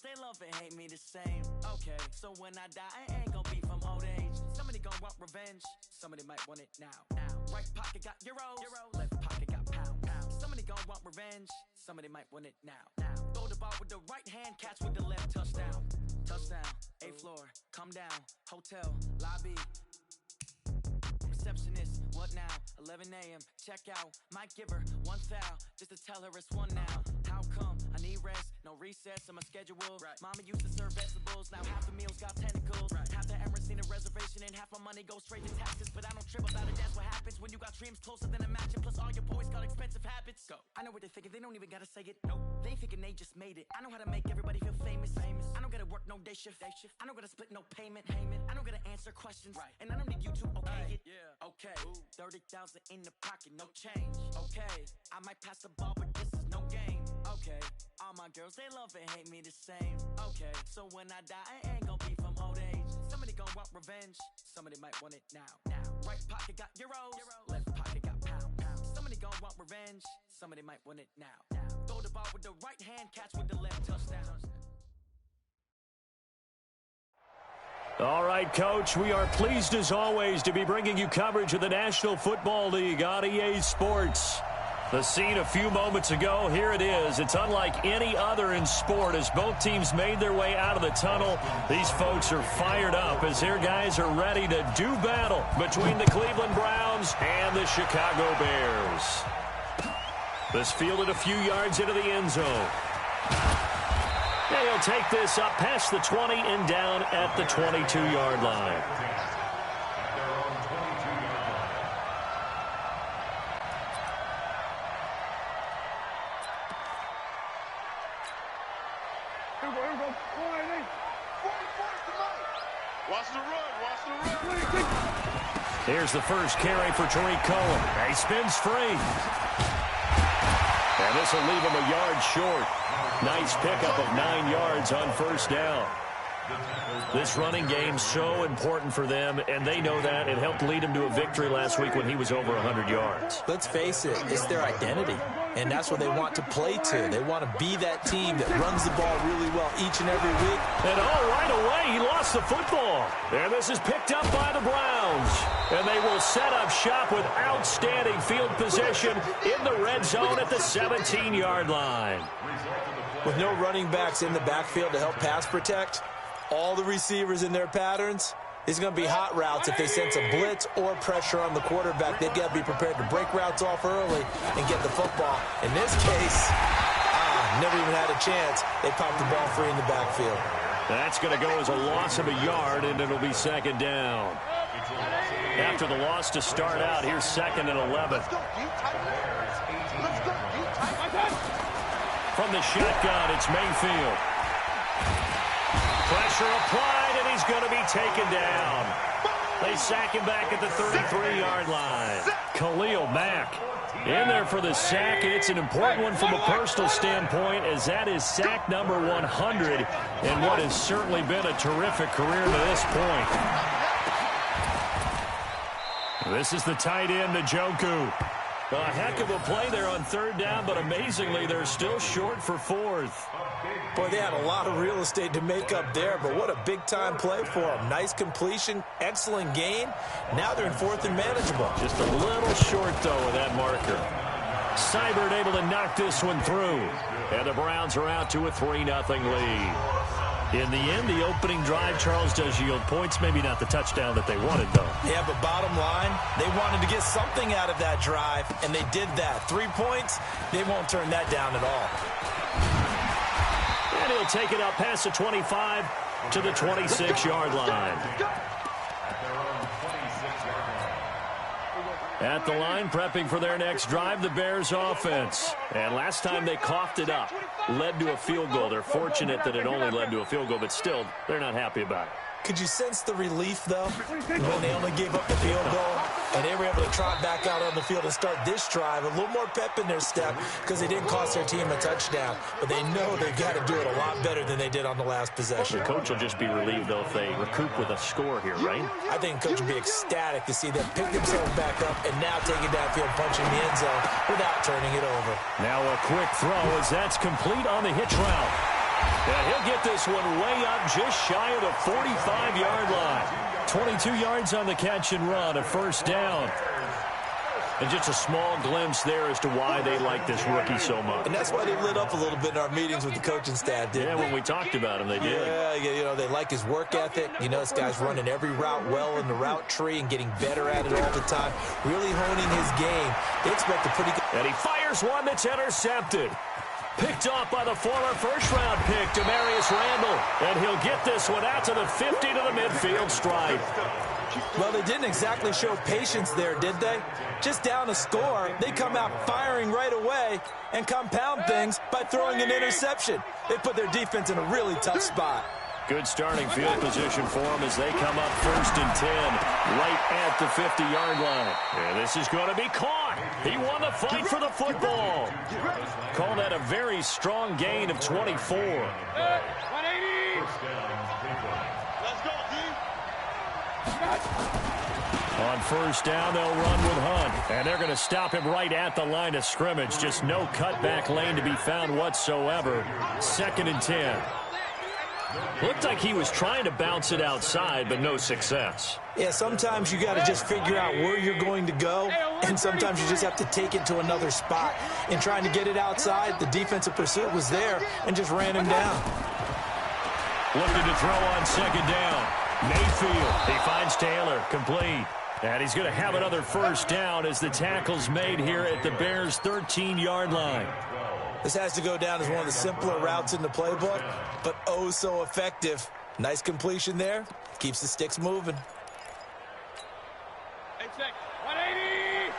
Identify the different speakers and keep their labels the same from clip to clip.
Speaker 1: girls, they love and hate me the same. Okay, so when I die, I ain't gonna be from old age. Somebody gonna want revenge, somebody might want it now. Right pocket got euros, left pocket got pounds. Somebody gonna want revenge, somebody might want it now. Throw the ball with the right hand, catch with the left, touchdown. Touchdown, 8th floor, come down, hotel, lobby. Receptionist, what now? 11 a.m., check out. Might give her one foul, just to tell her it's one now. How come? I need rest, no recess in my schedule. Mama used to serve vegetables, now half the meals got tentacles. Half the Emirates need a reservation and half my money goes straight to taxes. But I don't trip about it, that's what happens when you got dreams closer than a matching. Plus all your boys got expensive habits. Go. I know what they're thinking, they don't even gotta say it. Nope. They thinking they just made it. I know how to make everybody feel famous. I don't gotta work no day shift. I don't gotta split no payment. I don't gotta answer questions. And I don't need you to okay it. Okay, 30,000 in the pocket, no change. Okay, I might pass the ball, but this is no game. Okay, all my girls, they love and hate me the same. Okay, so when I die, I ain't gonna be from old age. Somebody gonna want revenge, somebody might want it now. Right pocket got euros, left pocket got pounds. Somebody gonna want revenge, somebody might want it now. Throw the ball with the right hand, catch with the left, touchdown.
Speaker 2: All right, Coach, we are pleased as always to be bringing you coverage of the National Football League on EA Sports. The scene a few moments ago, here it is. It's unlike any other in sport as both teams made their way out of the tunnel. These folks are fired up as their guys are ready to do battle between the Cleveland Browns and the Chicago Bears. This fielded a few yards into the end zone. And he'll take this up past the 20 and down at the 22-yard line. Here's the first carry for Tariq Cohen. He spins free. And this will leave him a yard short. Nice pickup of 9 yards on first down. This running game so important for them, and they know that. It helped lead him to a victory last week when he was over 100 yards.
Speaker 3: Let's face it, it's their identity, and that's what they want to play to. They want to be that team that runs the ball really well each and every week.
Speaker 2: And right away, he lost the football. And this is picked up by the Browns. And they will set up shop with outstanding field position in the red zone at the 17-yard line.
Speaker 3: With no running backs in the backfield to help pass protect, all the receivers in their patterns, it's going to be hot routes if they sense a blitz or pressure on the quarterback. They've got to be prepared to break routes off early and get the football. In this case, never even had a chance. They popped the ball free in the backfield.
Speaker 2: That's going to go as a loss of a yard, and it'll be second down. After the loss to start out, here's 2nd and 11. From the shotgun, it's Mayfield. Pressure applied, and he's going to be taken down. They sack him back at the 33-yard line. Khalil Mack in there for the sack, and it's an important one from a personal standpoint, as that is sack number 100 in what has certainly been a terrific career to this point. This is the tight end, Njoku. A heck of a play there on 3rd down, but amazingly, they're still short for 4th.
Speaker 3: Boy, they had a lot of real estate to make up there, but what a big-time play for them. Nice completion, excellent gain. Now they're in 4th and manageable.
Speaker 2: Just a little short, though, of that marker. Seibert able to knock this one through. And the Browns are out to a 3-0 lead. In the end, the opening drive, Charles, does yield points. Maybe not the touchdown that they wanted, though.
Speaker 3: Yeah, but bottom line, they wanted to get something out of that drive, and they did that. 3 points, they won't turn that down at all.
Speaker 2: And he'll take it up past the 25 to the 26-yard line. At the line, prepping for their next drive, the Bears offense. And last time they coughed it up, led to a field goal. They're fortunate that it only led to a field goal, but still, they're not happy about it.
Speaker 3: Could you sense the relief, though, when they only gave up the field goal and they were able to trot back out on the field and start this drive? A little more pep in their step because they didn't cost their team a touchdown, but they know they've got to do it a lot better than they did on the last possession.
Speaker 2: The coach will just be relieved, though, if they recoup with a score here, right?
Speaker 3: I think the coach will be ecstatic to see them pick themselves back up and now take it downfield, punching the end zone without turning it over.
Speaker 2: Now a quick throw as that's complete on the hitch route. And he'll get this one way up just shy of the 45-yard line. 22 yards on the catch and run, a first down. And just a small glimpse there as to why they like this rookie so much.
Speaker 3: And that's why they lit up a little bit in our meetings with the coaching staff, didn't they?
Speaker 2: When we talked about him, they did.
Speaker 3: Yeah, they like his work ethic. This guy's running every route well in the route tree and getting better at it all the time, really honing his game. They expect a pretty good...
Speaker 2: And he fires one that's intercepted. Picked off by the former first-round pick, Demarius Randall. And he'll get this one out to the 50 to the midfield stripe.
Speaker 3: Well, they didn't exactly show patience there, did they? Just down a score, they come out firing right away and compound things by throwing an interception. They put their defense in a really tough spot.
Speaker 2: Good starting field position for them as they come up 1st and 10 right at the 50-yard line. And this is going to be caught. He won the fight for the football. Call that a very strong gain of 24.
Speaker 4: 180. Let's go, D.
Speaker 2: On 1st down, they'll run with Hunt. And they're going to stop him right at the line of scrimmage. Just no cutback lane to be found whatsoever. 2nd and 10. Looked like he was trying to bounce it outside, but no success.
Speaker 3: Yeah, sometimes you got to just figure out where you're going to go, and sometimes you just have to take it to another spot. In trying to get it outside, the defensive pursuit was there and just ran him down.
Speaker 2: Looking to throw on 2nd down. Mayfield, he finds Taylor, complete. And he's going to have another 1st down as the tackle's made here at the Bears' 13-yard line.
Speaker 3: This has to go down as one of the simpler routes in the playbook, but oh so effective. Nice completion there. Keeps the sticks moving.
Speaker 4: 180.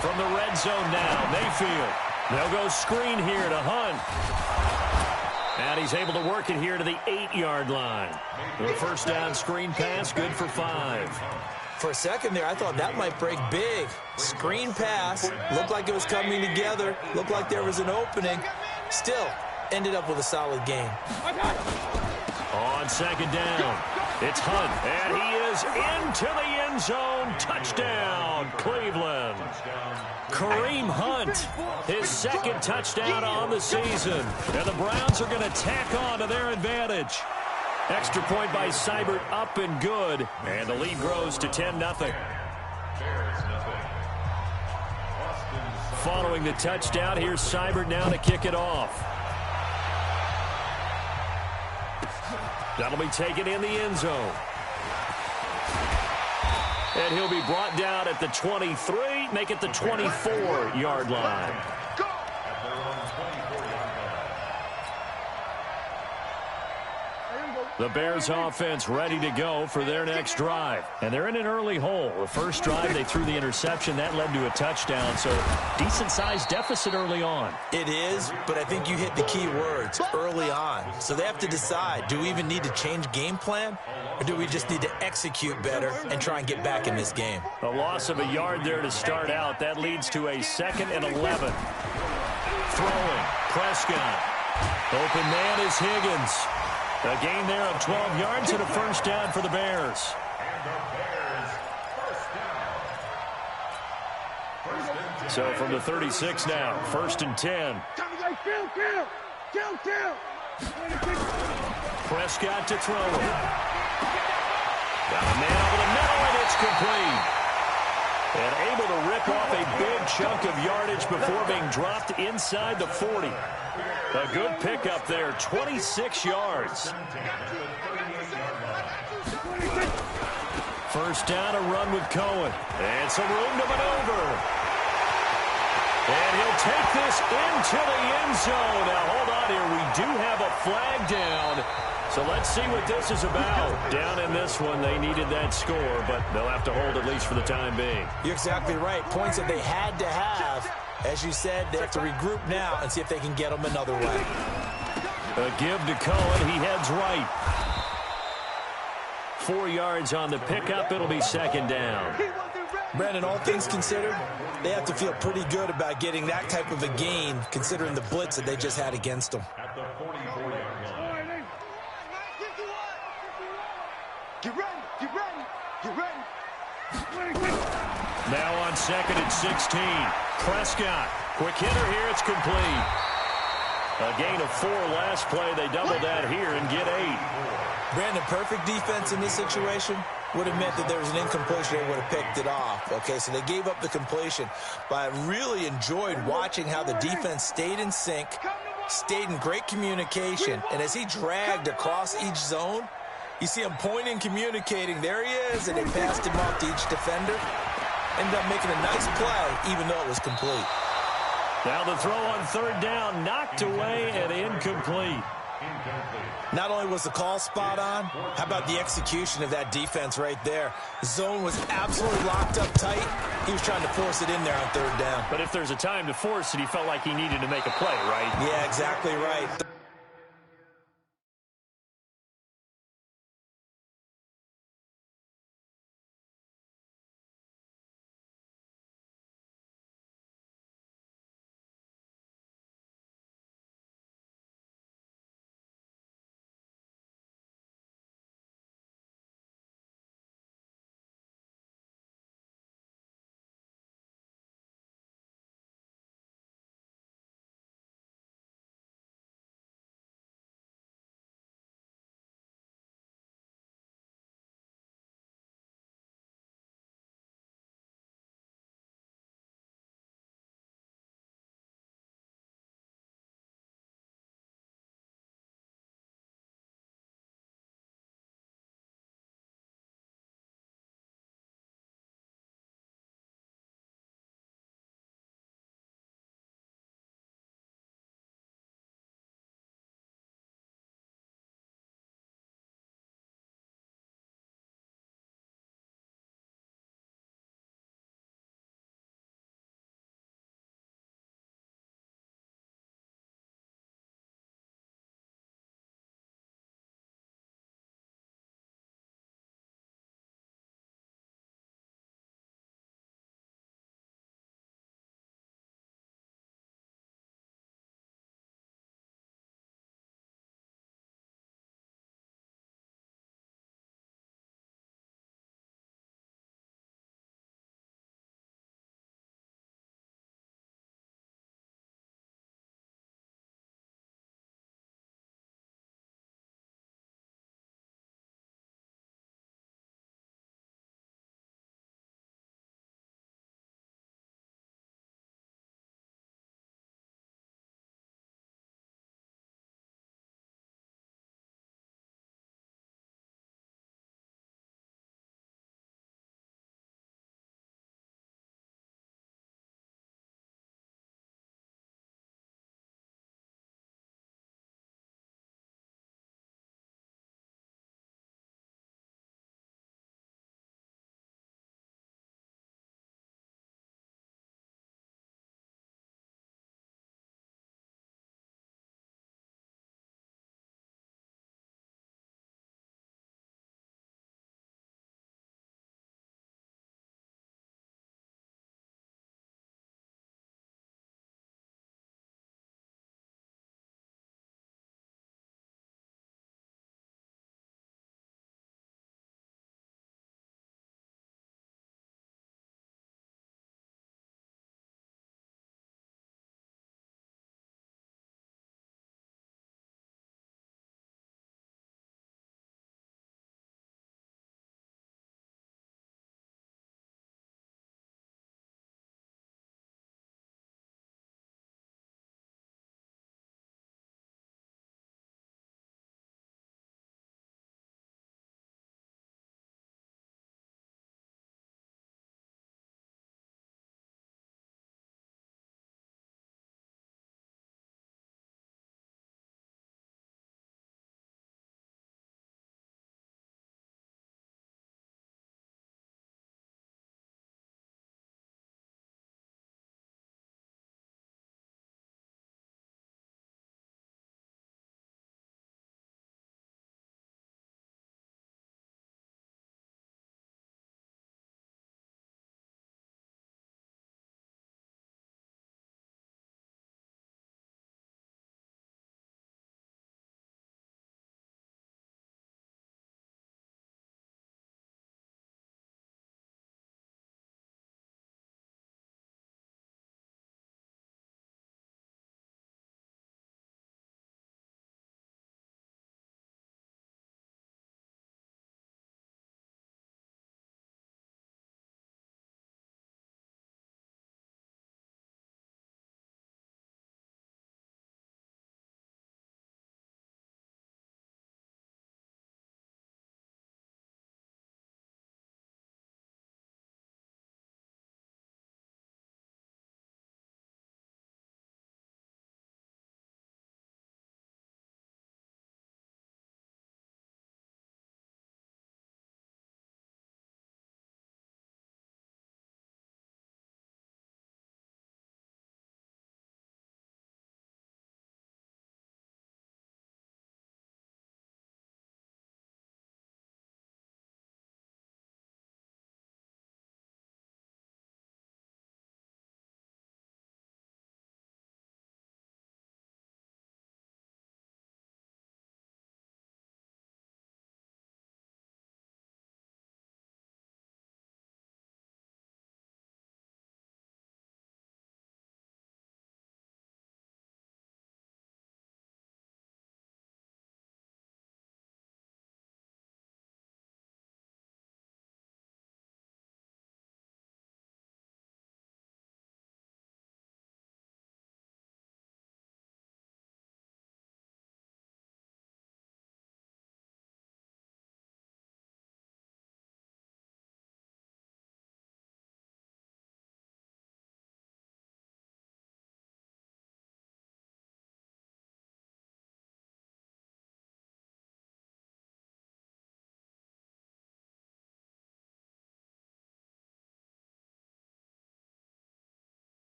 Speaker 2: From the red zone now, Mayfield. They'll go screen here to Hunt. And he's able to work it here to the 8-yard line. The 1st down screen pass, good for 5.
Speaker 3: For a second there, I thought that might break big. Screen pass, looked like it was coming together, looked like there was an opening. Still, ended up with a solid game.
Speaker 2: On 2nd down, it's Hunt, and he is into the end zone. Touchdown, Cleveland. Kareem Hunt, his 2nd touchdown on the season. And the Browns are going to tack on to their advantage. Extra point by Seibert, up and good. And the lead grows to 10-0. Following the touchdown, here's Seibert now to kick it off. That'll be taken in the end zone. And he'll be brought down at the 23, make it the 24-yard line. The Bears offense ready to go for their next drive. And they're in an early hole. The first drive, they threw the interception. That led to a touchdown. So decent-sized deficit early on.
Speaker 3: It is, but I think you hit the key words, early on. So they have to decide, do we even need to change game plan? Or do we just need to execute better and try and get back in this game?
Speaker 2: A loss of a yard there to start out. That leads to a 2nd and 11. Throwing, Prescott. Open man is Higgins. A gain there of 12 yards and a 1st down for the Bears. So from the 36 now, 1st and 10. Prescott to throw it. Got a man over the middle, and it's complete. And able to rip off a big chunk of yardage before being dropped inside the 40. A good pickup there, 26 yards. 1st down, a run with Cohen. And some room to maneuver. And he'll take this into the end zone. Now, hold on here. We do have a flag down. So let's see what this is about. Down in this one, they needed that score, but they'll have to hold at least for the time being.
Speaker 3: You're exactly right. Points that they had to have. As you said, they have to regroup now and see if they can get them another way.
Speaker 2: A give to Cohen. He heads right. 4 yards on the pickup. It'll be 2nd down.
Speaker 3: Brandon, all things considered, they have to feel pretty good about getting that type of a gain, considering the blitz that they just had against them.
Speaker 4: Get ready, get ready, get ready.
Speaker 2: Now on 2nd and 16. Prescott. Quick hitter here. It's complete. A gain of 4 last play. They double that here and get 8.
Speaker 3: Brandon, perfect defense in this situation would have meant that there was an incompletion. They would have picked it off. Okay, so they gave up the completion. But I really enjoyed watching how the defense stayed in sync, stayed in great communication. And as he dragged across each zone, you see him pointing, communicating. There he is, and they passed him off to each defender. Ended up making a nice play, even though it was complete.
Speaker 2: Now the throw on 3rd down, knocked away and incomplete.
Speaker 3: Not only was the call spot on, how about the execution of that defense right there? The zone was absolutely locked up tight. He was trying to force it in there on 3rd down.
Speaker 2: But if there's a time to force it, he felt like he needed to make a play, right?
Speaker 3: Yeah, exactly right.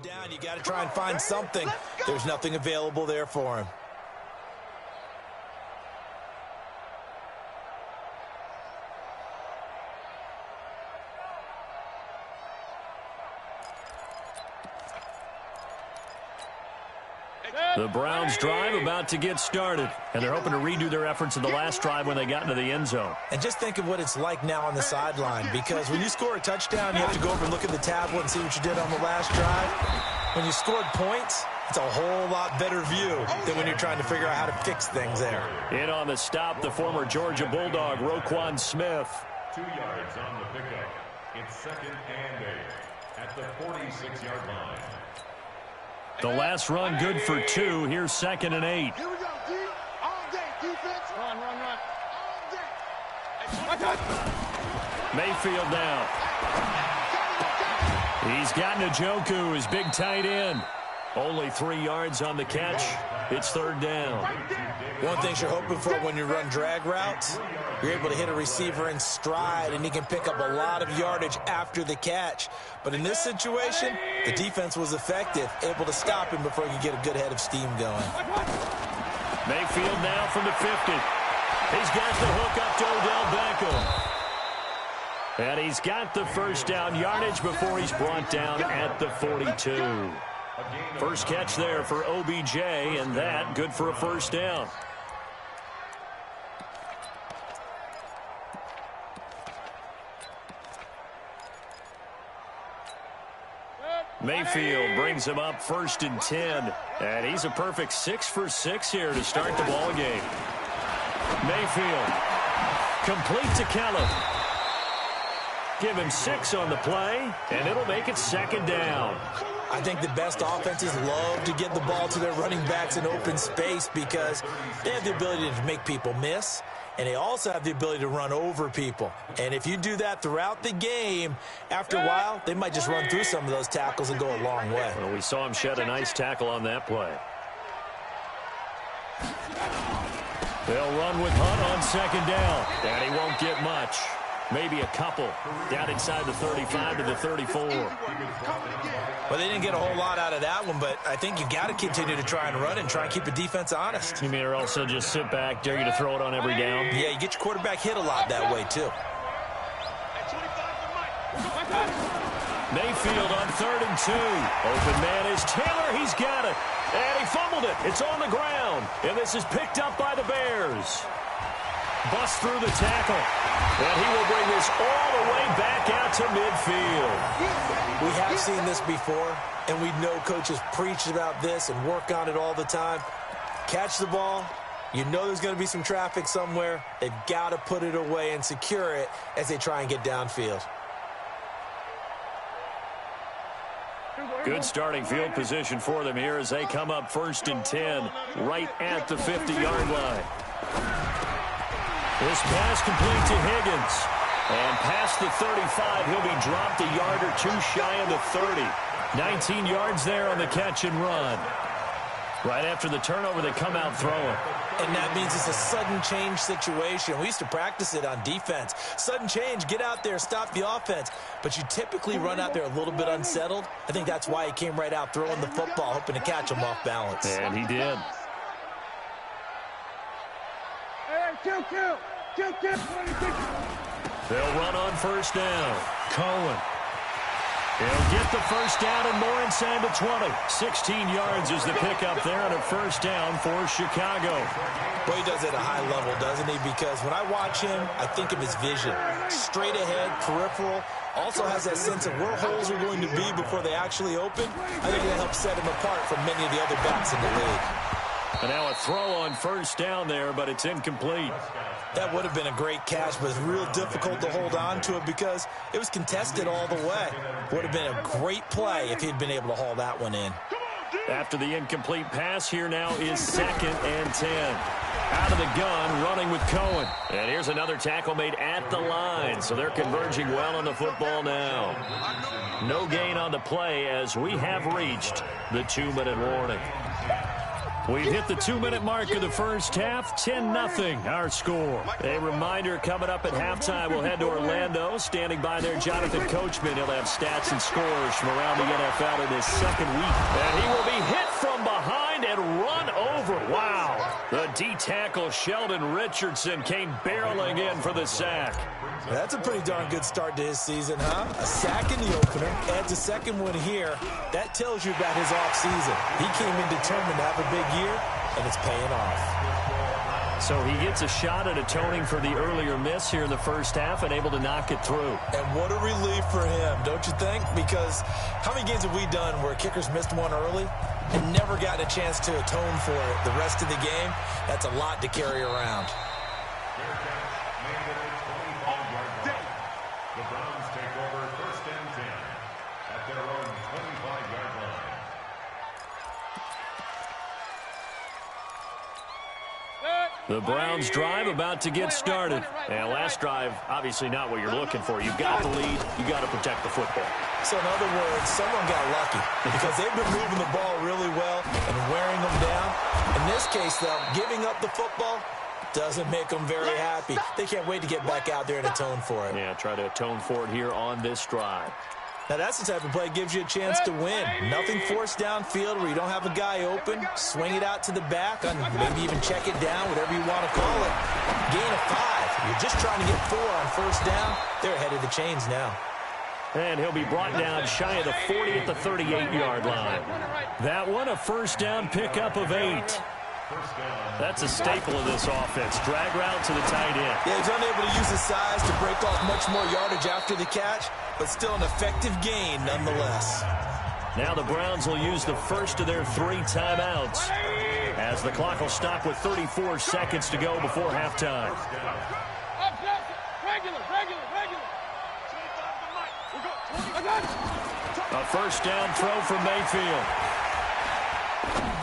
Speaker 3: Down, you got to try and find something. There's nothing available there for him.
Speaker 2: The Browns drive about to get started, and they're hoping to redo their efforts in the last drive when they got into the end zone.
Speaker 3: And just think of what it's like now on the sideline, because when you score a touchdown, you have to go over and look at the tablet and see what you did on the last drive. When you scored points, it's a whole lot better view than when you're trying to figure out how to fix things there.
Speaker 2: In on the stop, the former Georgia Bulldog, Roquan Smith.
Speaker 5: 2 yards on the pickup. It's 2nd and 8 at the 46-yard line.
Speaker 2: The last run good for 2. Here's 2nd and 8.
Speaker 4: Here we go, D. All day, defense. Run. All day.
Speaker 2: Mayfield now. He's got Njoku, his big tight end. Only 3 yards on the catch. It's 3rd down.
Speaker 3: One thing you're hoping for when you run drag routes, you're able to hit a receiver in stride, and he can pick up a lot of yardage after the catch. But in this situation, the defense was effective, able to stop him before he could get a good head of steam going.
Speaker 2: Mayfield now from the 50. He's got the hook up to Odell Beckham. And he's got the first down yardage before he's brought down at the 42. First catch there for OBJ, and that good for a first down. Mayfield brings him up 1st and 10. And he's a perfect 6 for 6 here to start the ball game. Mayfield complete to Kellett. Give him 6 on the play, and it'll make it 2nd down.
Speaker 3: I think the best offenses love to get the ball to their running backs in open space because they have the ability to make people miss, and they also have the ability to run over people. And if you do that throughout the game, after a while, they might just run through some of those tackles and go a long way.
Speaker 2: Well, we saw him shed a nice tackle on that play. They'll run with Hunt on 2nd down, and he won't get much. Maybe a couple down inside the 35 to the 34.
Speaker 3: Well, they didn't get a whole lot out of that one, but I think you got to continue to try and run and try and keep the defense honest.
Speaker 2: You mean or also just sit back, dare you to throw it on every down?
Speaker 3: Yeah, you get your quarterback hit a lot that way, too.
Speaker 2: Mayfield on 3rd and 2. Open man is Taylor. He's got it. And he fumbled it. It's on the ground. And this is picked up by the Bears. Bust through the tackle. And he will bring this all the way back out to midfield.
Speaker 3: We have seen this before, and we know coaches preach about this and work on it all the time. Catch the ball. You know there's going to be some traffic somewhere. They've got to put it away and secure it as they try and get downfield.
Speaker 2: Good starting field position for them here as they come up 1st and 10 right at the 50-yard line. This pass complete to Higgins. And past the 35, he'll be dropped a yard or 2 shy of the 30. 19 yards there on the catch and run. Right after the turnover, they come out throwing.
Speaker 3: And that means it's a sudden change situation. We used to practice it on defense. Sudden change, get out there, stop the offense. But you typically run out there a little bit unsettled. I think that's why he came right out throwing the football, hoping to catch him off balance.
Speaker 2: And he did. They'll run on 1st down. Cohen. He'll get the first down and more inside the 20. 16 yards is the pickup there and a first down for Chicago.
Speaker 3: Well, he does it at a high level, doesn't he? Because when I watch him, I think of his vision. Straight ahead, peripheral. Also has that sense of where holes are going to be before they actually open. I think that helps set him apart from many of the other backs in the league.
Speaker 2: And now a throw on 1st down there, but it's incomplete.
Speaker 3: That would have been a great catch, but it's real difficult to hold on to it because it was contested all the way. Would have been a great play if he'd been able to haul that one in.
Speaker 2: After the incomplete pass, here now is 2nd and 10. Out of the gun, running with Cohen. And here's another tackle made at the line, so they're converging well on the football now. No gain on the play as we have reached the 2-minute warning. We've hit the 2-minute mark of the first half. 10-0 our score. A reminder coming up at halftime, we'll head to Orlando. Standing by there, Jonathan Coachman. He'll have stats and scores from around the NFL in his second week. And he will be hit from behind and run over. Wow. The D-tackle Sheldon Richardson came barreling in for the sack.
Speaker 3: That's a pretty darn good start to his season, huh? A sack in the opener, adds a second one here. That tells you about his offseason. He came in determined to have a big year, and it's paying off.
Speaker 2: So he gets a shot at atoning for the earlier miss here in the first half and able to knock it through.
Speaker 3: And what a relief for him, don't you think? Because how many games have we done where kickers missed one early and never gotten a chance to atone for it the rest of the game? That's a lot to carry around.
Speaker 5: The Browns take over 1st and 10 at their own 25-yard line.
Speaker 2: The Browns drive about to get started. And last drive, obviously not what you're looking for. You've got the lead. You've got to protect the football.
Speaker 3: So in other words, someone got lucky because they've been moving the ball really well and wearing them down. In this case, though, giving up the football doesn't make them very happy. They can't wait to get back out there and atone for it.
Speaker 2: Yeah, try to atone for it here on this drive.
Speaker 3: Now, that's the type of play that gives you a chance to win. Nothing forced downfield where you don't have a guy open. Swing it out to the back, and maybe even check it down, whatever you want to call it. Gain of 5. You're just trying to get 4 on first down. They're ahead of the chains now.
Speaker 2: And he'll be brought down shy of the 40 at the 38-yard line. That one, a first down pickup of 8. That's a staple of this offense. Drag route to the tight end.
Speaker 3: Yeah, he's unable to use his size to break off much more yardage after the catch, but still an effective gain nonetheless.
Speaker 2: Now the Browns will use the first of their 3 timeouts as the clock will stop with 34 seconds to go before halftime. A first down throw from Mayfield.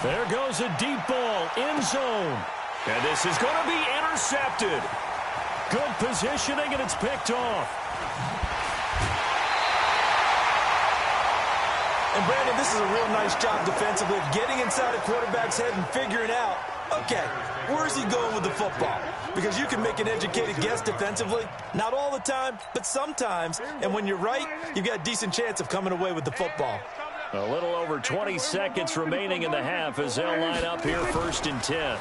Speaker 2: There goes a deep ball, end zone. And this is going to be intercepted. Good positioning, and it's picked off.
Speaker 3: And Brandon, this is a real nice job defensively of getting inside a quarterback's head and figuring out, okay, where's he going with the football? Because you can make an educated guess defensively. Not all the time, but sometimes. And when you're right, you've got a decent chance of coming away with the football.
Speaker 2: A little over 20 seconds remaining in the half as they'll line up here 1st and 10.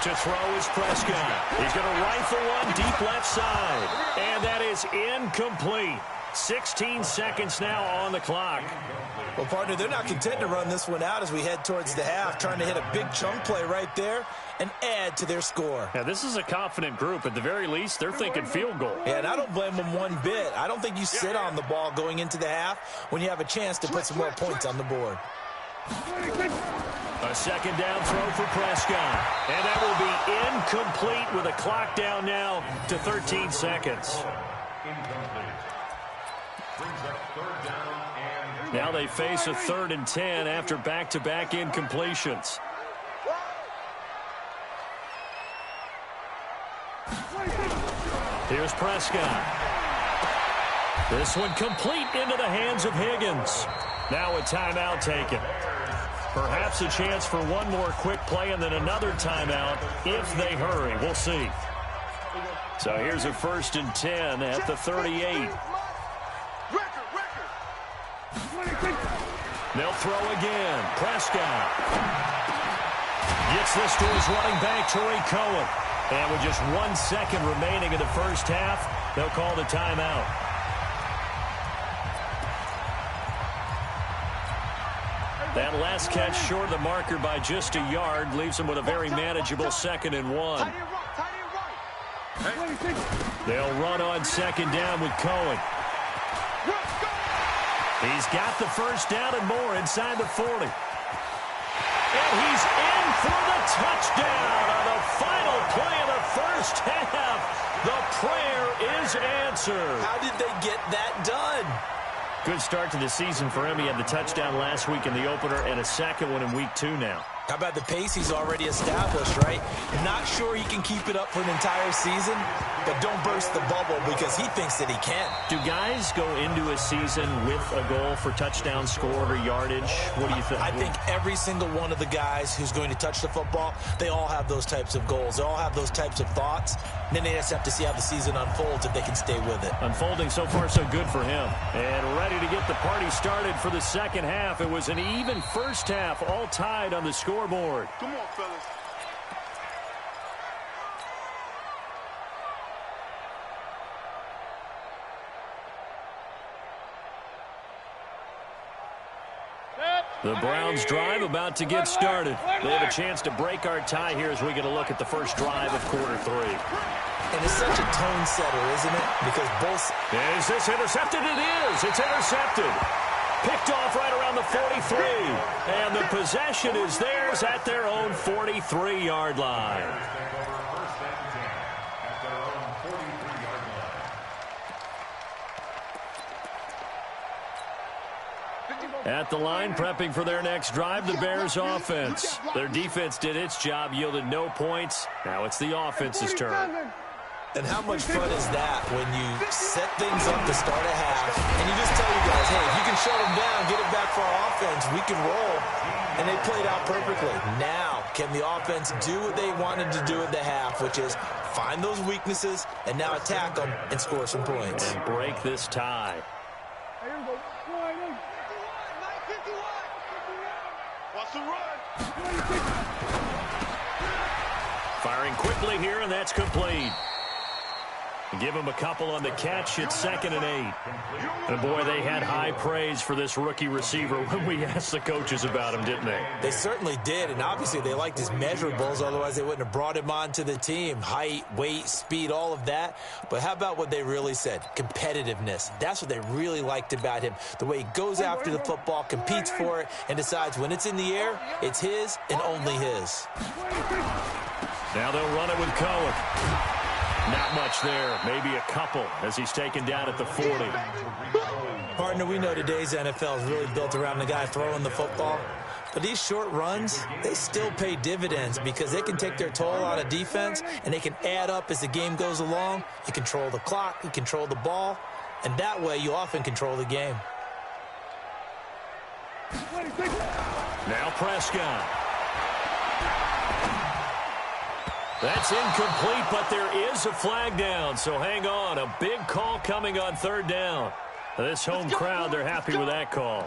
Speaker 2: To throw is Prescott. He's going to rifle one deep left side. And that is incomplete. 16 seconds now on the clock.
Speaker 3: Well, partner, they're not content to run this one out as we head towards the half, trying to hit a big chunk play right there and add to their score.
Speaker 2: Now, this is a confident group. At the very least, they're thinking field goal.
Speaker 3: Yeah, and I don't blame them one bit. I don't think you sit on the ball going into the half when you have a chance to put some more points on the board.
Speaker 2: A second down throw for Prescott. And that will be incomplete with a clock down now to 13 seconds. Now they face a 3rd and 10 after back-to-back incompletions. Here's Prescott. This one complete into the hands of Higgins. Now a timeout taken. Perhaps a chance for one more quick play and then another timeout if they hurry. We'll see. So here's a 1st and 10 at the 38. They'll throw again. Prescott gets this to his running back, Tariq Cohen. And with just 1 second remaining in the first half, they'll call the timeout. That last catch short of the marker by just a yard leaves him with a very manageable 2nd and 1. They'll run on 2nd down with Cohen. He's got the first down and more inside the 40. And he's in for the touchdown on the final play of the first half. The prayer is answered.
Speaker 3: How did they get that done?
Speaker 2: Good start to the season for him. He had the touchdown last week in the opener and a second one in week 2 now.
Speaker 3: How about the pace he's already established, right? Not sure he can keep it up for an entire season, but don't burst the bubble because he thinks that he can.
Speaker 2: Do guys go into a season with a goal for touchdown scored or yardage? What do you think?
Speaker 3: I think every single one of the guys who's going to touch the football, they all have those types of goals. They all have those types of thoughts. And then they just have to see how the season unfolds if they can stay with it.
Speaker 2: Unfolding so far so good for him. And ready to get the party started for the second half. It was an even first half, all tied on the scoreboard.
Speaker 4: Come on, fellas.
Speaker 2: The Browns drive about to get started. They have a chance to break our tie here as we get a look at the first drive of quarter 3.
Speaker 3: And it's such a tone setter, isn't it? Because both...
Speaker 2: Is this intercepted? It is. It's intercepted. Picked off right around the 43. And the possession is theirs at their own 43-yard line. At the line, prepping for their next drive, the Bears offense. Their defense did its job, yielded no points. Now it's the offense's turn.
Speaker 3: And how much fun is that when you set things up to start a half, and you just tell you guys, hey, if you can shut them down, get it back for our offense, we can roll. And they played out perfectly. Now, can the offense do what they wanted to do at the half, which is find those weaknesses and now attack them and score some points.
Speaker 2: And break this tie. Firing quickly here, and that's complete. Give him a couple on the catch. It's 2nd and 8. And boy, they had high praise for this rookie receiver when we asked the coaches about him, didn't they?
Speaker 3: They certainly did, and obviously they liked his measurables. Otherwise, they wouldn't have brought him onto the team. Height, weight, speed, all of that. But how about what they really said? Competitiveness. That's what they really liked about him. The way he goes after the football, competes for it, and decides when it's in the air, it's his and only his.
Speaker 2: Now they'll run it with Cohen. Not much there, maybe a couple as he's taken down at the 40.
Speaker 3: Partner, we know today's NFL is really built around the guy throwing the football. But these short runs, they still pay dividends because they can take their toll on a defense and they can add up as the game goes along. You control the clock, you control the ball, and that way you often control the game.
Speaker 2: Now Prescott. That's incomplete, but there is a flag down, so hang on. A big call coming on 3rd down. This home crowd, they're happy with that call.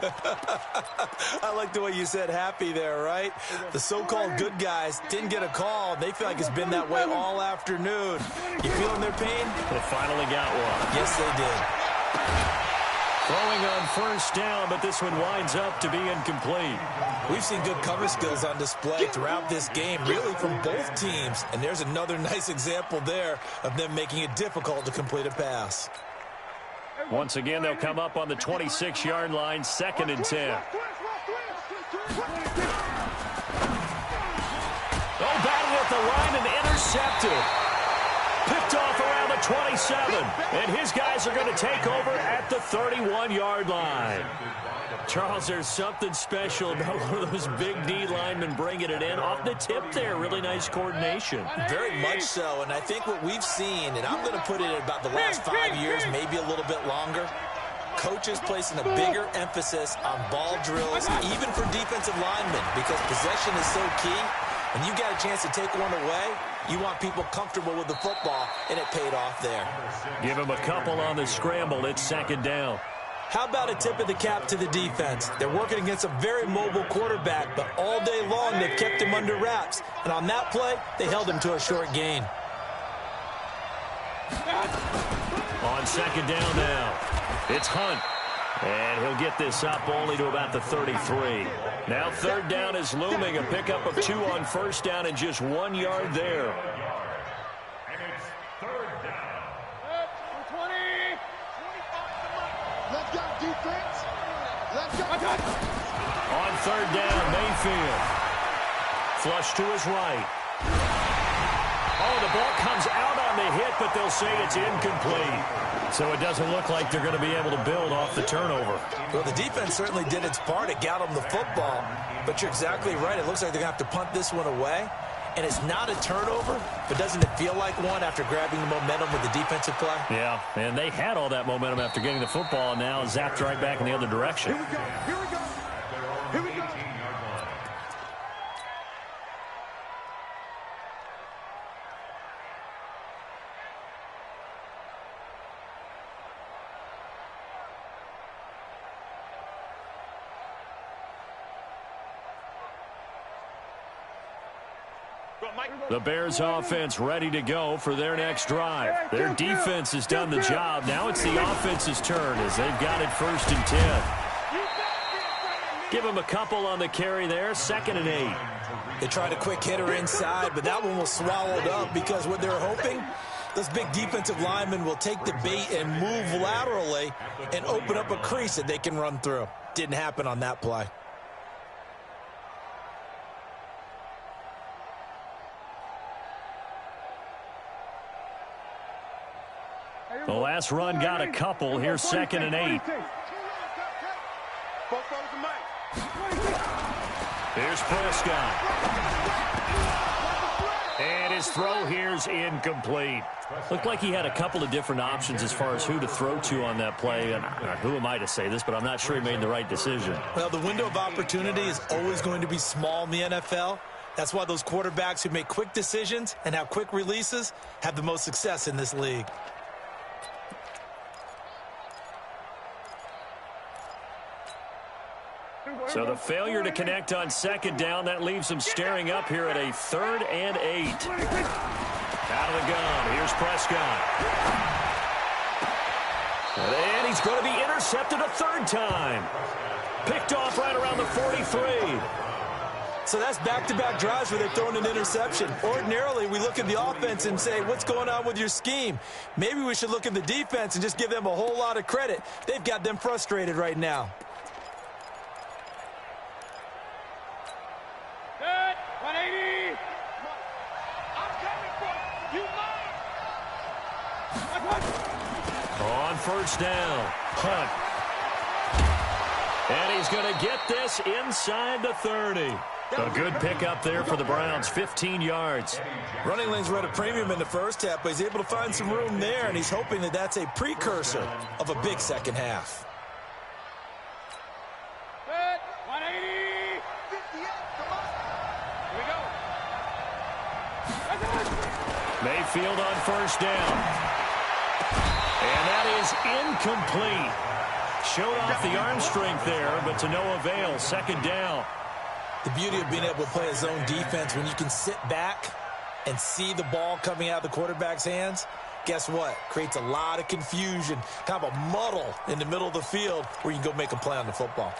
Speaker 3: I like the way you said happy there, right? The so-called good guys didn't get a call. They feel like it's been that way all afternoon. You feeling their pain?
Speaker 2: They finally got one.
Speaker 3: Yes, they did.
Speaker 2: Throwing on 1st down, but this one winds up to be incomplete.
Speaker 3: We've seen good cover skills on display throughout this game, really from both teams. And there's another nice example there of them making it difficult to complete a pass.
Speaker 2: Once again, they'll come up on the 26-yard line, 2nd and 10. Oh, batted at the line and intercepted. Picked off around the 27. And his guys are going to take over at the 31-yard line. Charles, there's something special about one of those big D linemen bringing it in off the tip there. Really nice coordination.
Speaker 3: Very much so, and I think what we've seen, and I'm going to put it at about the last 5 years, maybe a little bit longer, coaches placing a bigger emphasis on ball drills, even for defensive linemen, because possession is so key. When you got a chance to take one away, you want people comfortable with the football, and it paid off there.
Speaker 2: Give him a couple on the scramble. It's 2nd down.
Speaker 3: How about a tip of the cap to the defense? They're working against a very mobile quarterback, but all day long they've kept him under wraps. And on that play, they held him to a short gain.
Speaker 2: On 2nd down now, it's Hunt. And he'll get this up only to about the 33. Now 3rd down is looming. A pickup of 2 on 1st down and just 1 yard there.
Speaker 4: Let's go, defense. Let's go.
Speaker 2: On 3rd down, Mayfield. Flush to his right. Oh, the ball comes out on the hit, but they'll say it's incomplete. So it doesn't look like they're going to be able to build off the turnover.
Speaker 3: Well, the defense certainly did its part. It got them the football. But you're exactly right. It looks like they're going to have to punt this one away. And it's not a turnover, but doesn't it feel like one after grabbing the momentum with the defensive play?
Speaker 2: Yeah, and they had all that momentum after getting the football, and now zapped right back in the other direction.
Speaker 4: Here we go. Here we go. Here we go.
Speaker 2: The Bears offense ready to go for their next drive. Their defense has done the job. Now it's the offense's turn as they've got it 1st and 10. Give them a couple on the carry there, 2nd and 8.
Speaker 3: They tried a quick hitter inside, but that one was swallowed up because what they're hoping, those big defensive linemen will take the bait and move laterally and open up a crease that they can run through. Didn't happen on that play.
Speaker 2: The last run got a couple. Here's 2nd and 8. Here's Prescott. And his throw here's incomplete. Looked like he had a couple of different options as far as who to throw to on that play. And who am I to say this, but I'm not sure he made the right decision.
Speaker 3: Well, the window of opportunity is always going to be small in the NFL. That's why those quarterbacks who make quick decisions and have quick releases have the most success in this league.
Speaker 2: So the failure to connect on 2nd down, that leaves him staring up here at a 3rd and 8. Out of the gun, here's Prescott. And he's going to be intercepted a 3rd time. Picked off right around the 43.
Speaker 3: So that's back-to-back drives where they've thrown an interception. Ordinarily, we look at the offense and say, what's going on with your scheme? Maybe we should look at the defense and just give them a whole lot of credit. They've got them frustrated right now.
Speaker 4: Good. 180. I'm coming for you.
Speaker 2: On 1st down, Hunt. And he's going to get this inside the 30. A good pickup there for the Browns, 15 yards.
Speaker 3: Running lanes were at a premium in the first half, but he's able to find some room there, and he's hoping that that's a precursor of a big second half.
Speaker 4: Good. 180. 58. Come on. Here we go.
Speaker 2: Mayfield on 1st down. And that is incomplete. Showed off the arm strength there, but to no avail. 2nd down.
Speaker 3: The beauty of being able to play a zone defense when you can sit back and see the ball coming out of the quarterback's hands, guess what? Creates a lot of confusion, kind of a muddle in the middle of the field where you can go make a play on the football.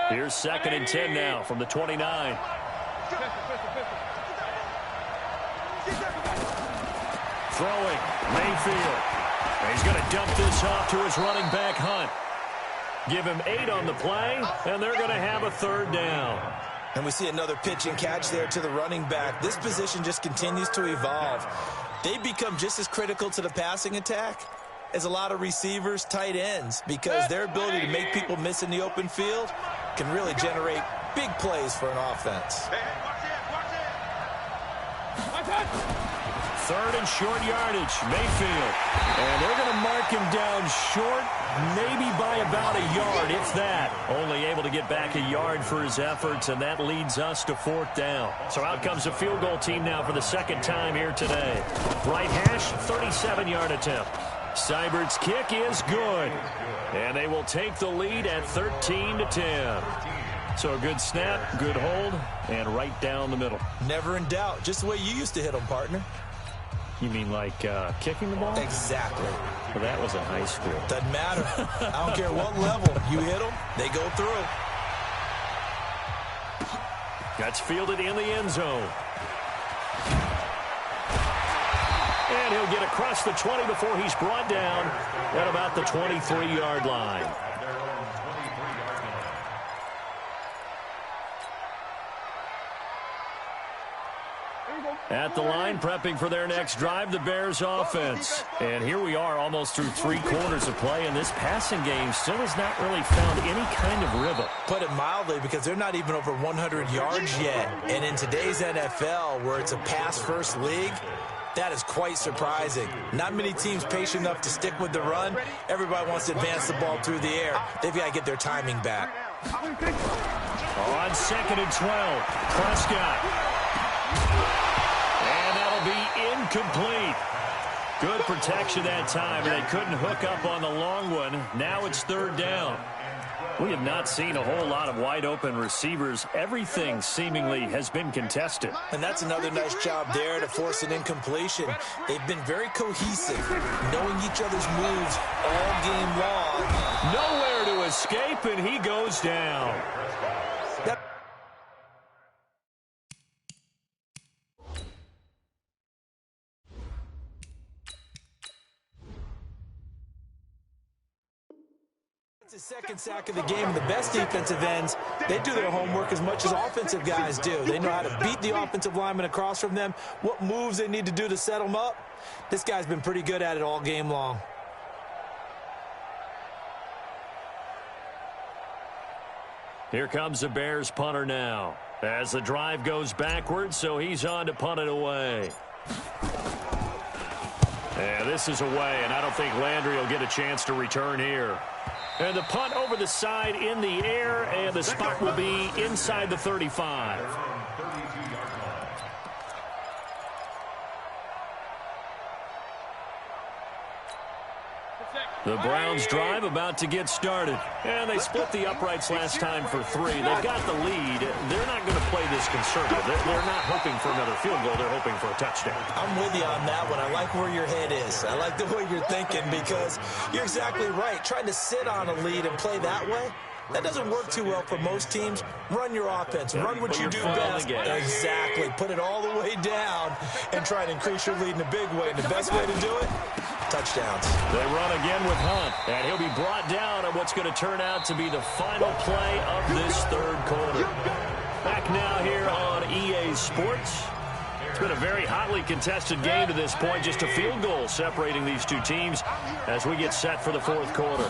Speaker 2: Here's 2nd and 10 now from the 29. Throwing, Mayfield. And he's going to dump this off to his running back, Hunt. Give him 8 on the play, and they're going to have a 3rd down.
Speaker 3: And we see another pitch and catch there to the running back. This position just continues to evolve. They become just as critical to the passing attack as a lot of receivers, tight ends, because their ability to make people miss in the open field can really generate big plays for an offense.
Speaker 2: 3rd and short yardage, Mayfield. And they're going to mark him down short, maybe by about a yard, if that. Only able to get back a yard for his efforts, and that leads us to 4th down. So out comes a field goal team now for the 2nd time here today. Right hash, 37-yard attempt. Seibert's kick is good. And they will take the lead at 13-10. So a good snap, good hold, and right down the middle.
Speaker 3: Never in doubt. Just the way you used to hit them, partner.
Speaker 2: You mean like kicking the ball?
Speaker 3: Exactly.
Speaker 2: Well, that was in high school.
Speaker 3: Doesn't matter. I don't care what level. You hit them, they go through.
Speaker 2: That's fielded in the end zone. And he'll get across the 20 before he's brought down at about the 23-yard line. At the line, prepping for their next drive, the Bears offense. And here we are almost through 3 quarters of play, and this passing game still has not really found any kind of rhythm.
Speaker 3: Put it mildly, because they're not even over 100 yards yet. And in today's NFL, where it's a pass-first league, that is quite surprising. Not many teams patient enough to stick with the run. Everybody wants to advance the ball through the air. They've got to get their timing back.
Speaker 2: On 2nd and 12, Prescott. And that'll be incomplete. Good protection that time, and they couldn't hook up on the long one. Now it's 3rd down. We have not seen a whole lot of wide-open receivers. Everything seemingly has been contested.
Speaker 3: And that's another nice job there to force an incompletion. They've been very cohesive, knowing each other's moves all game long.
Speaker 2: Nowhere to escape, and he goes down.
Speaker 3: It's the second sack of the game, and the best defensive ends, they do their homework as much as offensive guys do. They know how to beat the offensive lineman across from them, what moves they need to do to set them up. This guy's been pretty good at it all game long.
Speaker 2: Here comes the Bears punter now as the drive goes backwards, so he's on to punt it away. And this is away, and I don't think Landry will get a chance to return here. And the punt over the side in the air, and the spot will be inside the 35. The Browns drive about to get started. And they split the uprights last time for 3. They've got the lead. They're not going to play this conservative. They're not hoping for another field goal. They're hoping for a touchdown.
Speaker 3: I'm with you on that one. I like where your head is. I like the way you're thinking, because you're exactly right. Trying to sit on a lead and play that way, that doesn't work too well for most teams. Run your offense. Run what you do best. Exactly. Put it all the way down and try and increase your lead in a big way. And the best way to do it, touchdowns.
Speaker 2: They run again with Hunt, and he'll be brought down on what's going to turn out to be the final play of this 3rd quarter. Back now here on EA Sports. It's been a very hotly contested game to this point. Just a field goal separating these two teams as we get set for the 4th quarter.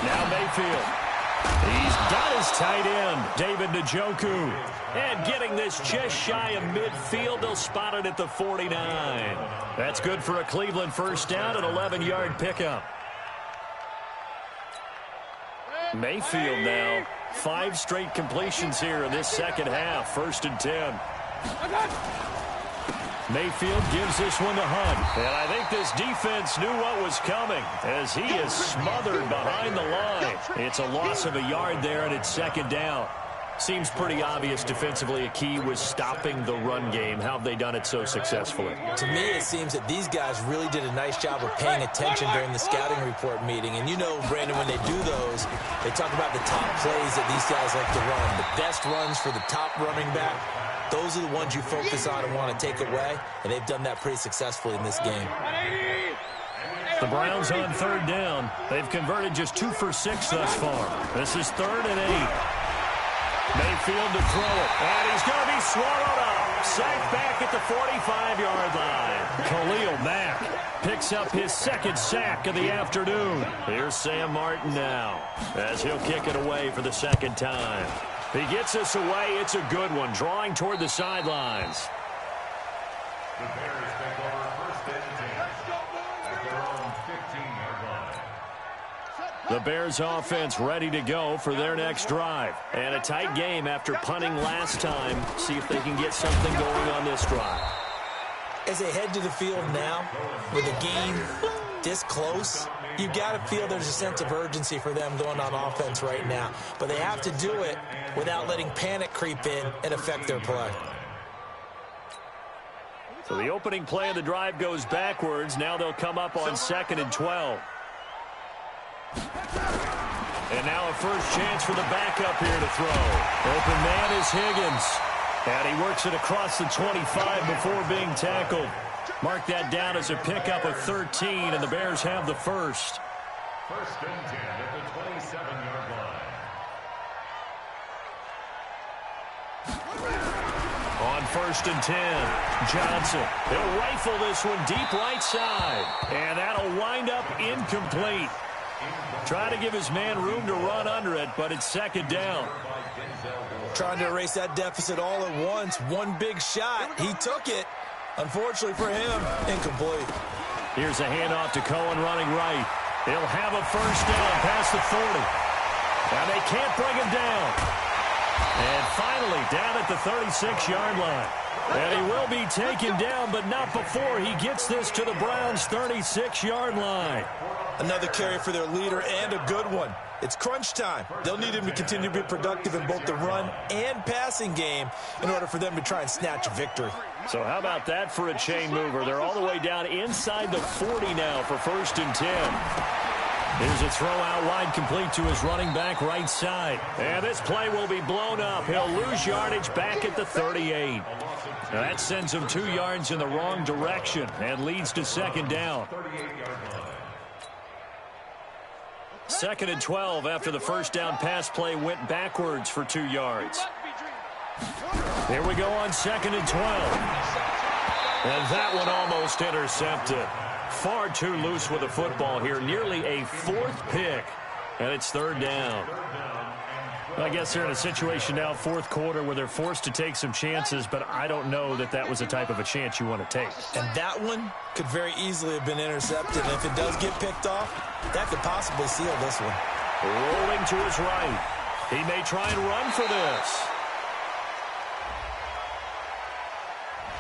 Speaker 2: Now Mayfield. He's got his tight end, David Njoku. And getting this just shy of midfield, they'll spot it at the 49. That's good for a Cleveland first down, an 11-yard pickup. Mayfield now, 5 straight completions here in this second half, 1st and 10. Mayfield gives this one to Hunt. And I think this defense knew what was coming as he is smothered behind the line. It's a loss of a yard there, and it's 2nd down. Seems pretty obvious defensively a key was stopping the run game. How have they done it so successfully?
Speaker 3: To me, it seems that these guys really did a nice job of paying attention during the scouting report meeting. And you know, Brandon, when they do those, they talk about the top plays that these guys like to run. The best runs for the top running back. Those are the ones you focus on and want to take away, and they've done that pretty successfully in this game.
Speaker 2: The Browns on 3rd down. They've converted just 2 for 6 thus far. This is 3rd and 8. Mayfield to throw it, and he's going to be swallowed up. Sacked back at the 45-yard line. Khalil Mack picks up his 2nd sack of the afternoon. Here's Sam Martin now as he'll kick it away for the 2nd time. He gets us away. It's a good one, drawing toward the sidelines.
Speaker 5: The Bears take over 1st and 10 at their own 15-yard line.
Speaker 2: The Bears offense ready to go for their next drive. And a tight game after punting last time. See if they can get something going on this drive.
Speaker 3: As they head to the field now, with the game this close, you've got to feel there's a sense of urgency for them going on offense right now. But they have to do it without letting panic creep in and affect their play.
Speaker 2: So the opening play of the drive goes backwards. Now they'll come up on 2nd and 12. And now a first chance for the backup here to throw. Open man is Higgins. And he works it across the 25 before being tackled. Mark that down as a pickup of 13, and the Bears have the first.
Speaker 5: 1st and 10 at the 27-yard line.
Speaker 2: On on 1st and 10. Johnson, he'll rifle this one deep right side. And that'll wind up incomplete. Try to give his man room to run under it, but it's 2nd down.
Speaker 3: Trying to erase that deficit all at once. One big shot. He took it. Unfortunately for him, incomplete.
Speaker 2: Here's a handoff to Cohen running right. He'll have a 1st down past the 40. And they can't bring him down. And finally, down at the 36-yard line. And he will be taken down, but not before he gets this to the Browns' 36-yard line.
Speaker 3: Another carry for their leader and a good one. It's crunch time. They'll need him to continue to be productive in both the run and passing game in order for them to try and snatch a victory.
Speaker 2: So how about that for a chain mover? They're all the way down inside the 40 now for 1st and 10. Here's a throw out wide, complete to his running back right side. And this play will be blown up. He'll lose yardage back at the 38. Now that sends him 2 yards in the wrong direction and leads to 2nd down. 2nd and 12 after the 1st down pass play went backwards for 2 yards. Here we go on 2nd and 12. And that one almost intercepted. Far too loose with the football here. Nearly a 4th pick. And it's 3rd down. I guess they're in a situation now, 4th quarter, where they're forced to take some chances, but I don't know that that was the type of a chance you want to take.
Speaker 3: And that one could very easily have been intercepted. And if it does get picked off, that could possibly seal this one.
Speaker 2: Rolling to his right. He may try and run for this.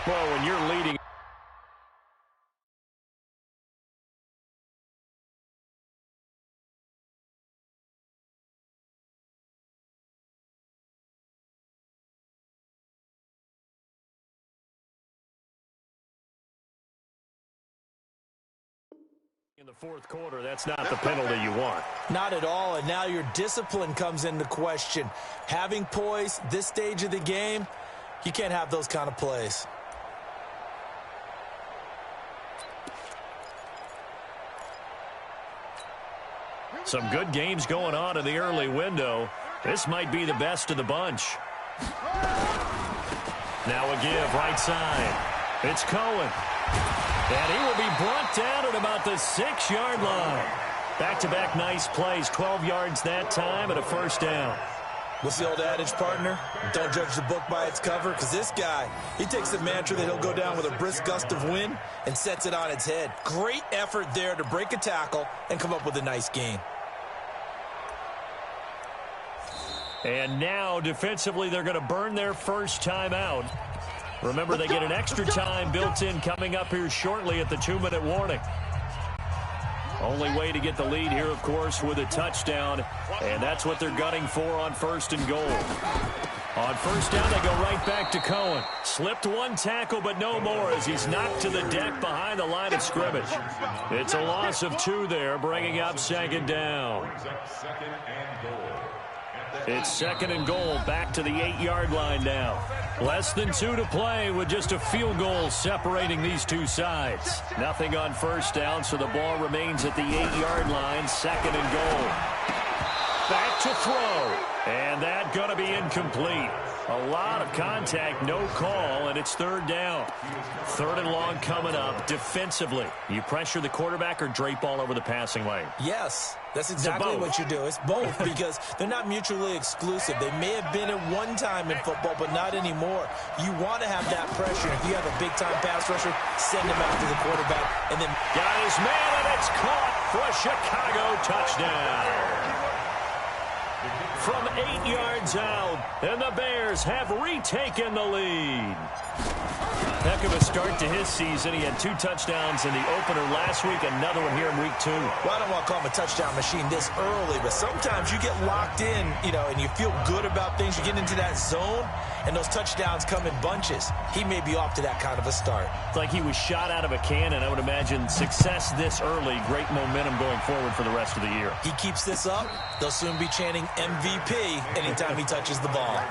Speaker 2: Well, when you're leading in the 4th quarter, that's not the penalty you want.
Speaker 3: Not at all, and now your discipline comes into question. Having poise this stage of the game, you can't have those kind of plays.
Speaker 2: Some good games going on in the early window. This might be the best of the bunch. Now a give right side. It's Cohen. And he will be brought down at about the 6-yard line. Back-to-back nice plays, 12 yards that time and a 1st down.
Speaker 3: What's the old adage, partner? Don't judge the book by its cover, because this guy, he takes the mantra that he'll go down with a brisk gust of wind and sets it on its head. Great effort there to break a tackle and come up with a nice gain.
Speaker 2: And now, defensively, they're going to burn their first time out. Remember, they get an extra time built in coming up here shortly at the 2-minute warning. Only way to get the lead here, of course, with a touchdown. And that's what they're gunning for on 1st and goal. On 1st down, they go right back to Cohen. Slipped one tackle, but no more as he's knocked to the deck behind the line of scrimmage. It's a loss of 2 there, bringing up 2nd down. It's 2nd and goal, back to the 8-yard line now. Less than 2 to play with just a field goal separating these two sides. Nothing on 1st down, so the ball remains at the 8-yard line, 2nd and goal. Back to throw, and that going to be incomplete. A lot of contact, no call, and it's 3rd down. 3rd and long coming up. Defensively, you pressure the quarterback or drape all over the passing lane?
Speaker 3: Yes, that's exactly what you do. It's both because they're not mutually exclusive. They may have been at one time in football, but not anymore. You want to have that pressure. If you have a big-time pass rusher, send him after the quarterback. And then
Speaker 2: got his man, and it's caught for a Chicago touchdown. From 8 yards out, and the Bears have retaken the lead. Heck of a start to his season. He had 2 touchdowns in the opener last week, another one here in week 2.
Speaker 3: Well, I don't want to call him a touchdown machine this early, but sometimes you get locked in, and you feel good about things. You get into that zone, and those touchdowns come in bunches. He may be off to that kind of a start.
Speaker 2: It's like he was shot out of a cannon. I would imagine success this early, great momentum going forward for the rest of the year.
Speaker 3: He keeps this up, they'll soon be chanting MVP anytime he touches the ball.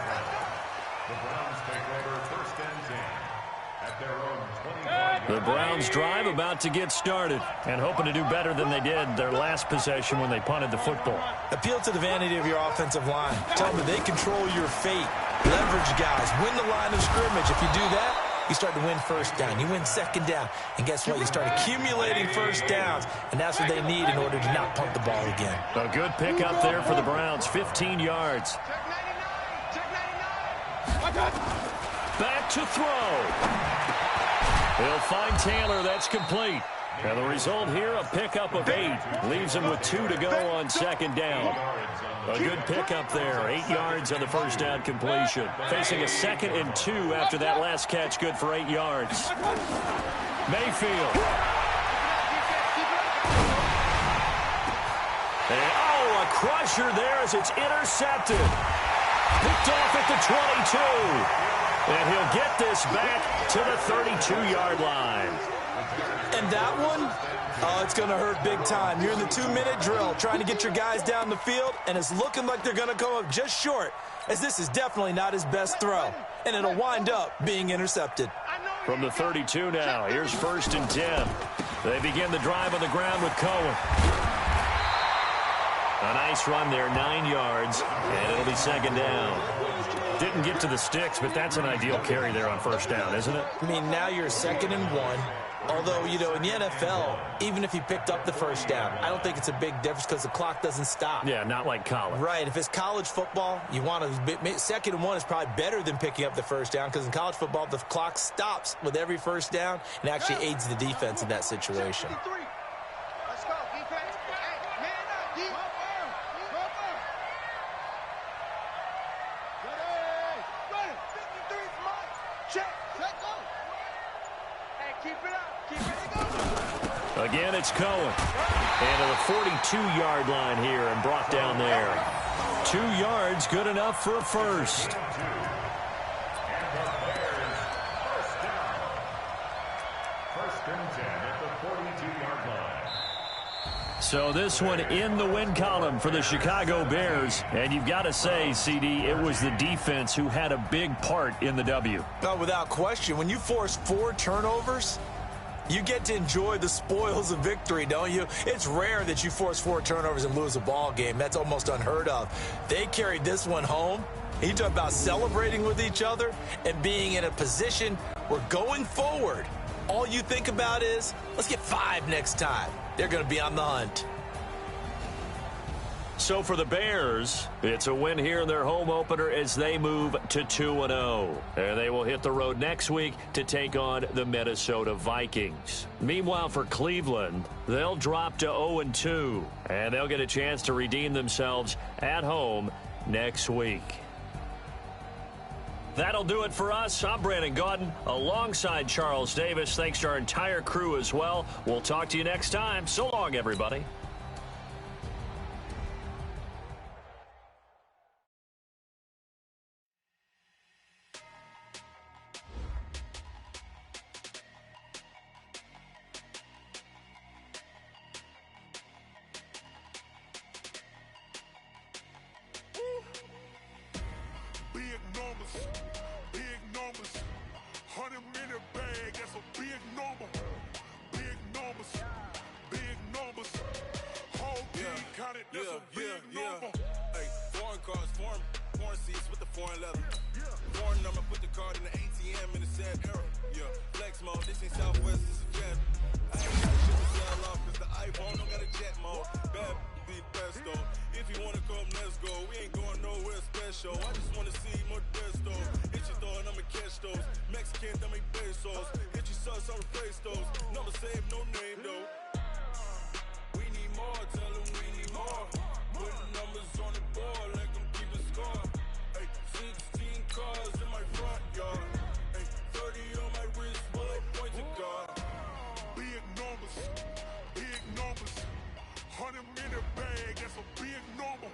Speaker 2: The Browns drive about to get started and hoping to do better than they did their last possession when they punted the football.
Speaker 3: Appeal to the vanity of your offensive line. Tell them that they control your fate. Leverage guys, win the line of scrimmage. If you do that, you start to win first down. You win second down. And guess what? You start accumulating first downs. And that's what they need in order to not punt the ball again.
Speaker 2: A good pickup there for the Browns. 15 yards. Back to throw. He'll find Taylor. That's complete. And the result here, a pickup of 8. Leaves him with 2 to go on second down. A good pickup there. 8 yards on the first down completion. Facing a 2nd and 2 after that last catch. Good for 8 yards. Mayfield. And, a crusher there as it's intercepted. Picked off at the 22. And he'll get this back to the 32-yard line.
Speaker 3: And that one, it's going to hurt big time. You're in the 2-minute drill trying to get your guys down the field, and it's looking like they're going to come up just short, as this is definitely not his best throw. And it'll wind up being intercepted.
Speaker 2: From the 32 now, here's 1st and 10. They begin the drive on the ground with Cohen. A nice run there, 9 yards, and it'll be 2nd down. Didn't get to the sticks, but that's an ideal carry there on 1st down, isn't it?
Speaker 3: I mean, now you're 2nd and 1. Although, you know, in the NFL, even if he picked up the first down, I don't think it's a big difference because the clock doesn't stop.
Speaker 2: Yeah, not like college.
Speaker 3: Right. If it's college football, you want to 2nd and 1 is probably better than picking up the first down because in college football, the clock stops with every first down and actually aids the defense in that situation.
Speaker 4: Let's go, defense. Hey, man up, D. Ready. 53's mine. Check. Let's go. Hey, keep it up.
Speaker 2: Again, it's Cohen. And to the 42-yard line here and brought down there. 2 yards, good enough for a first.
Speaker 5: First and 10 at the 42-yard line.
Speaker 2: So this one in the win column for the Chicago Bears. And you've got to say, CD, it was the defense who had a big part in the W.
Speaker 3: No, without question. When you force 4 turnovers, you get to enjoy the spoils of victory, don't you? It's rare that you force 4 turnovers and lose a ball game. That's almost unheard of. They carried this one home. You talk about celebrating with each other and being in a position where going forward, all you think about is, let's get 5 next time. They're going to be on the hunt.
Speaker 2: So for the Bears, it's a win here in their home opener as they move to 2-0. And they will hit the road next week to take on the Minnesota Vikings. Meanwhile, for Cleveland, they'll drop to 0-2. And they'll get a chance to redeem themselves at home next week. That'll do it for us. I'm Brandon Gaudin alongside Charles Davis. Thanks to our entire crew as well. We'll talk to you next time. So long, everybody.
Speaker 6: Big numbers, 100-minute bag, that's a big number. Big numbers, whole team counted, that's a big number.
Speaker 7: Hey, foreign cars, foreign seats with the foreign leather. Foreign number, put the card in the ATM in the sad era. Yeah, flex mode, this ain't Southwest, this is Jet. I ain't got shit to sell off, cause the iPhone don't got a jet mode. Bad be best though. If you wanna come, let's go. We ain't going nowhere special. I just wanna see more Modesto. Hit your thought, I'ma catch those. Mexican, dummy pesos. Hit your sus, I'll replace those. Number save, no name though. We need more, tell them we need more. Putting numbers on the board like I'm keeping score. Ay, 16 cars in my front yard. Ay, 30 on my wrist while I point to God.
Speaker 6: Big numbers, 100-minute bag, that's a big number.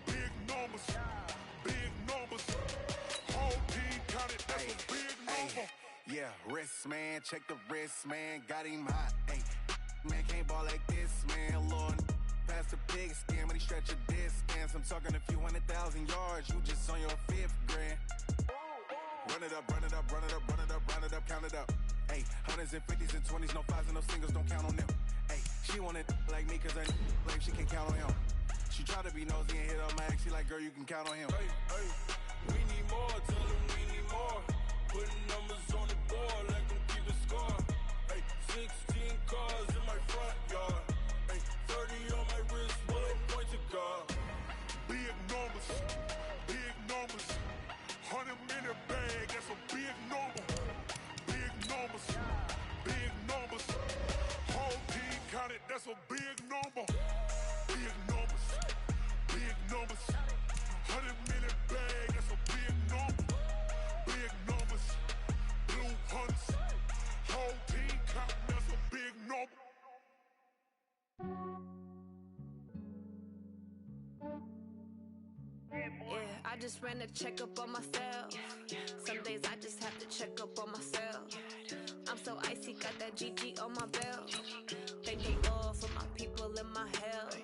Speaker 6: Big numbers, whole team counted, that's a big number.
Speaker 7: Yeah, wrist man, check the wrist man, got him hot. Ay, man can't ball like this, man. Lord, past the pig skin, but he stretch a distance. I'm talking a few 100,000 yards, you just on your 5th grand. Run it up, count it up. Ay, 100s and 50s and 20s, no 5s and no singles, don't count on them. Ay, she want it like me, cause I like she can count on him. She try to be nosy and hit up my ex, she like, girl, you can count on him. Ay, we need more. Tell them we need more. Putting numbers on the board like I'm keeping score. Hey, 16 cars in my front yard. Hey, 30 on my wrist, what a point to God.
Speaker 6: Big numbers, 100 in the bag, that's a big number. Big numbers, whole team counted, that's a big number. Big numbers, 100 in the bag, that's a big number. Big numbers, blue hunts, whole team counting, that's a big number.
Speaker 8: Yeah, I just ran a checkup on myself. Some days I just have to check up on myself. I'm so icy, got that GG on my belt. Thank the Lord for my people in my health.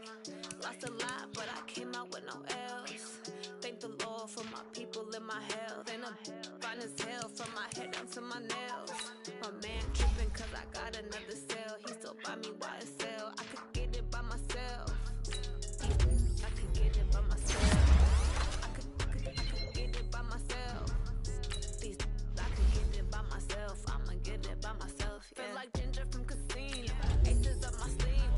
Speaker 8: Lost a lot, but I came out with no L's. Thank the Lord for my people in my health. And I'm fine as hell from my head down to my nails. My man tripping cause I got another cell. He still buy me YSL. I could get it by myself. I could get it by myself. I could get it by myself. I could get it by myself. I'ma get it by myself. Yeah. Feel like Ginger from Casino. Aces up my sleeve.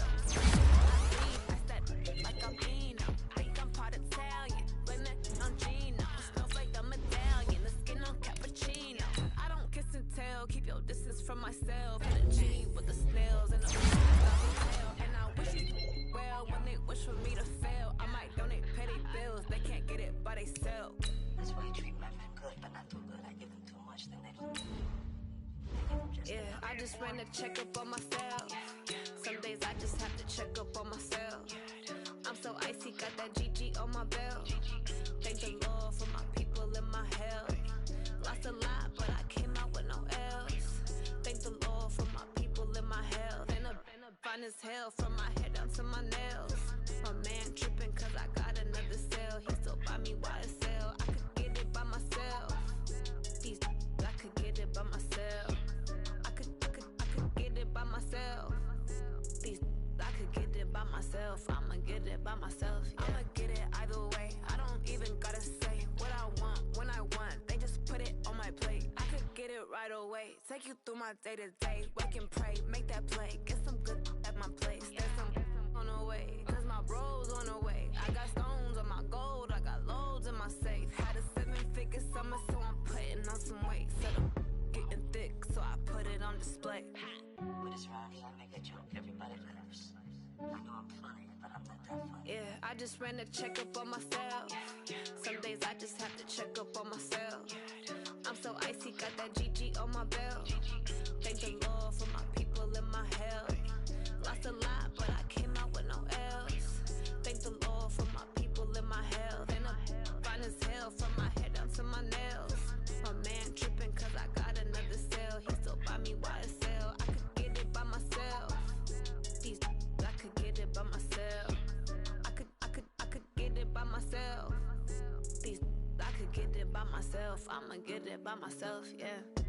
Speaker 8: I step like I'm Eno. Think I'm part Italian. Blame that on Gino. Smells like a medallion. The skin on cappuccino. I don't kiss and tell. Keep your distance from myself. In a jean with the snails and a hotel. And I wish you well when they wish for me to fail. I might donate petty bills. They can't get it by themselves.
Speaker 9: That's why you treat my friend good, but not too good. I give them too much, then they don't.
Speaker 8: Yeah, I just ran a checkup on myself. Some days I just have to check up on myself. I'm so icy, got that GG on my belt. Thank the Lord for my people in my health. Lost a lot, but I came out with no L's. Thank the Lord for my people in my health. And I'm fine as hell from my head down to my nails. My man tripping cause I got another cell. He still buy me YSL. I could get it by myself. I could get it by myself. I could get it by myself. I could get it by myself. I'ma get it by myself. Yeah. I'ma get it either way. I don't even gotta say what I want when I want. They just put it on my plate. I could get it right away. Take you through my day to day. Wake and pray, make that play. Get some good at my place. There's some on the way, cause my bro's on the way. I got stones on my gold. I got loads in my safe. Had a 7-figure summer, so I'm putting on some weight. Said I'm getting thick, so I put it on display.
Speaker 9: With this round here, I make a joke. Everybody laughs. I know I'm funny, but I'm not that funny.
Speaker 8: Yeah, I just ran a checkup on myself. Some days I just have to check up on myself. I'm so icy, got that GG on my belt. Thank the Lord for my people in my health. Lost a lot, but I came out with no L's. Thank the Lord for my people in my health. And I'm fine as hell from my head down to my nails. My man tripping cause I got another cell. He still buy me YSL. I could get it by myself. I could get it by myself. I could get it by myself. I could get it by myself. I'ma get it by myself, yeah.